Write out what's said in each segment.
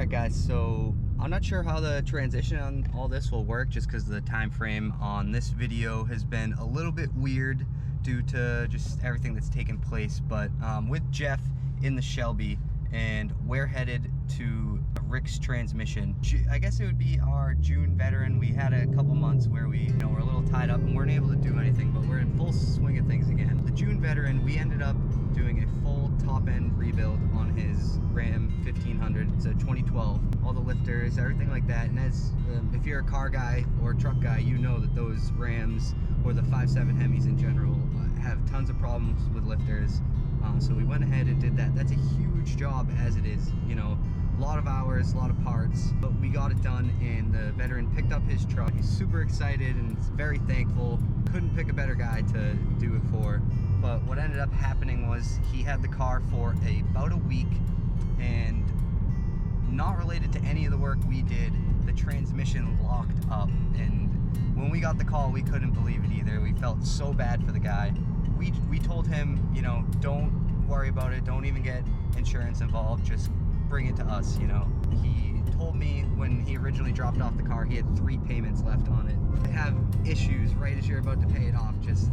Alright guys, so I'm not sure how the transition on all this will work just because the time frame on this video has been a little bit weird due to just everything that's taken place, but with Jeff in the Shelby, and we're headed to Rick's Transmission. I guess it would be our June veteran. We had a couple months where we were a little tied up and weren't able to do anything, but we're in full swing of things again. The June veteran, we ended up doing a full top-end rebuild on his Ram 1500. It's a 2012. All the lifters, everything like that. And as if you're a car guy or a truck guy, you know that those Rams or the 5.7 Hemis in general have tons of problems with lifters. So we went ahead and did that. That's a huge job as it is, a lot of hours, a lot of parts, but we got it done, and the veteran picked up his truck. He's super excited and very thankful. Couldn't pick a better guy to do it for. But what ended up happening was he had the car for about a week, and not related to any of the work we did, the transmission locked up. And when we got the call, we couldn't believe it either. We felt so bad for the guy. We told him, don't worry about it. Don't even get insurance involved. Just bring it to us, He told me when he originally dropped off the car, he had 3 payments left on it. To have issues right as you're about to pay it off just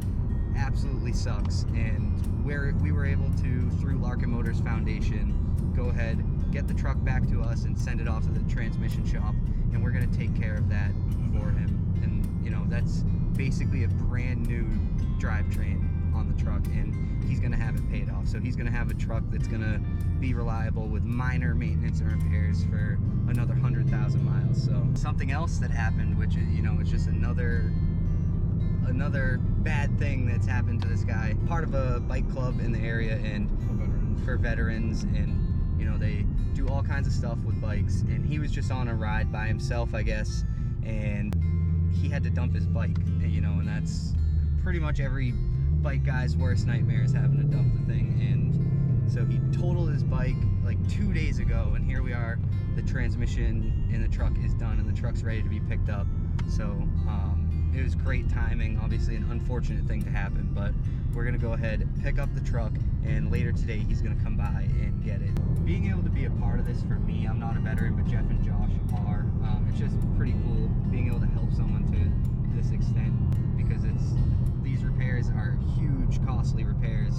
absolutely sucks. And we were able to, through Larkin Motors Foundation, go ahead, get the truck back to us and send it off to the transmission shop. And we're going to take care of that for him. And, that's basically a brand new drivetrain on the truck, and he's going to have it paid off. So he's going to have a truck that's going to be reliable with minor maintenance and repairs for another 100,000 miles. So something else that happened, which is, it's just another bad thing that's happened to this guy. Part of a bike club in the area and for veterans, and they do all kinds of stuff with bikes, and he was just on a ride by himself, I guess, and he had to dump his bike, and that's pretty much every bike guy's worst nightmare, is having to dump the thing. And so he totaled his bike like 2 days ago, and here we are. The transmission in the truck is done and the truck's ready to be picked up. So it was great timing. Obviously an unfortunate thing to happen, but we're gonna go ahead, pick up the truck, and later today he's gonna come by and get it. Being able to be a part of this, for me, I'm not a veteran, but Jeff and Josh are. It's just pretty cool being able to help someone to this extent, because these repairs are huge, costly repairs,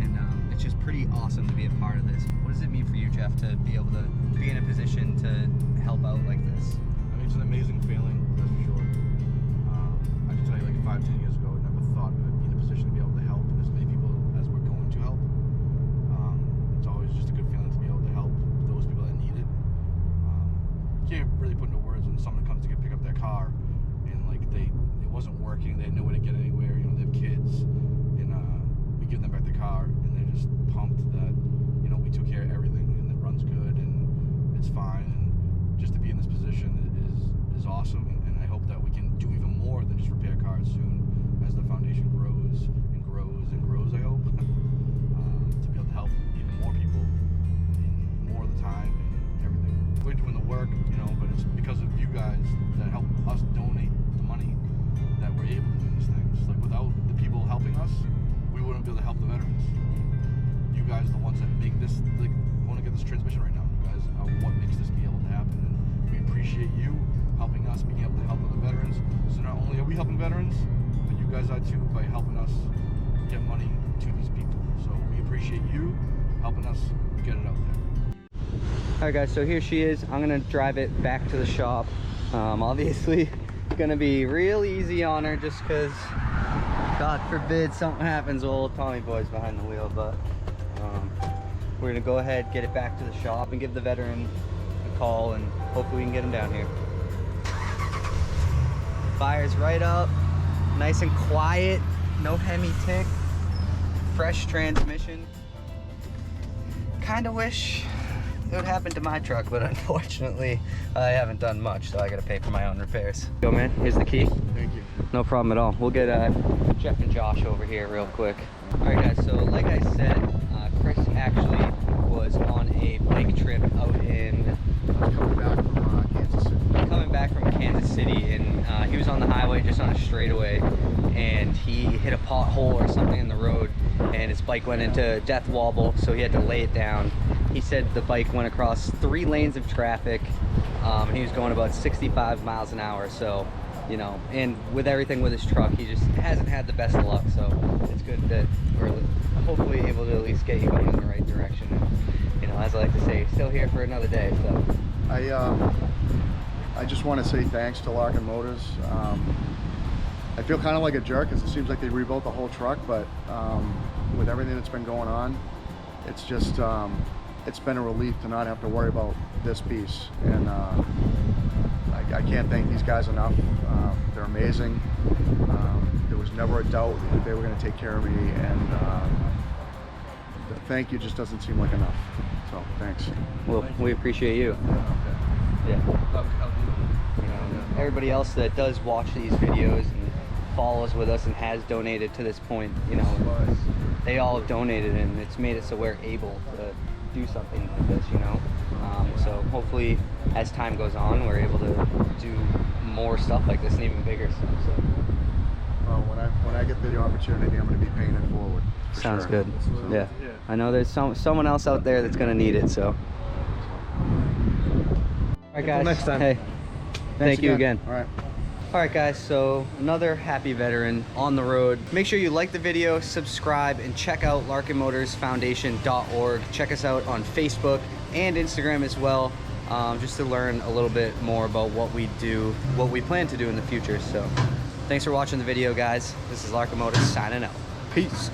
and it's just pretty awesome to be a part of this. What does it mean for you, Jeff, to be able to be in a position to help out like this? I mean, it's an amazing feeling, that's for sure. I can tell you, like 5-10 years ago, I never thought I'd be in a position to be able to help as many people as we're going to help. It's always just a good feeling to be able to help those people that need it. You can't really put into words when someone comes to pick up their car and like it wasn't working, they had no way to get anywhere, they have kids, and we give them back the car and they're just pumped that we took care of everything and it runs good and it's fine. And just to be in this position is awesome, and I hope that we can do even more than just repair cars soon as the foundation grows and grows and grows, I hope. To be able to help even more people in more of the time and everything. We're doing the work, but it's because of you guys that help us donate the money that we're able to do these things. Like, without the people helping us, we wouldn't be able to help the veterans. You guys are the ones that make this, want to get this transmission right now. You guys are what makes this be able to happen, and we appreciate you helping us, being able to help other veterans. So not only are we helping veterans, but you guys are too, by helping us get money to these people. So we appreciate you helping us get it out there. Alright guys, so here she is. I'm gonna drive it back to the shop. Obviously gonna be real easy on her just because God forbid something happens with old Tommy boy's behind the wheel, but we're gonna go ahead, get it back to the shop and give the veteran a call, and hopefully we can get him down here. Fires right up, nice and quiet, no Hemi tick, fresh transmission. Kinda wish it would happen to my truck, but unfortunately I haven't done much, so I gotta pay for my own repairs. Yo man, here's the key. Thank you. No problem at all. We'll get Jeff and Josh over here real quick. Alright guys, so like I said, Chris actually was on a bike trip out in coming back from Kansas City, and he was on the highway just on a straightaway, and he hit a pothole or something in the road, and his bike went into death wobble, so he had to lay it down. He said the bike went across 3 lanes of traffic. He was going about 65 miles an hour. So, you know, and with everything with his truck, he just hasn't had the best of luck. So it's good that we're hopefully able to at least get you going in the right direction. And, you know, as I like to say, still here for another day. So I just want to say thanks to Larkin Motors. I feel kind of like a jerk because it seems like they rebuilt the whole truck, but with everything that's been going on, it's just it's been a relief to not have to worry about this piece. And I can't thank these guys enough. They're amazing. There was never a doubt that they were going to take care of me, and the thank you just doesn't seem like enough. So thanks. well, we appreciate you. Yeah. Love to help you. You know, everybody else that does watch these videos and follows with us and has donated to this point, you know, they all have donated, and it's made it so we're able to do something like this, you know. So hopefully as time goes on, we're able to do more stuff like this and even bigger stuff. So Well, when I get the opportunity, I'm going to be paying it forward. for sounds sure. good. So, Yeah, I know there's someone else out there that's gonna need it. So all right, guys. next time. Hey, thank you again. All right. All right, guys, so another happy veteran on the road. Make sure you like the video, subscribe, and check out LarkinMotorsFoundation.org. Check us out on Facebook and Instagram as well, just to learn a little bit more about what we do, what we plan to do in the future. So thanks for watching the video, guys. This is Larkin Motors signing out. Peace.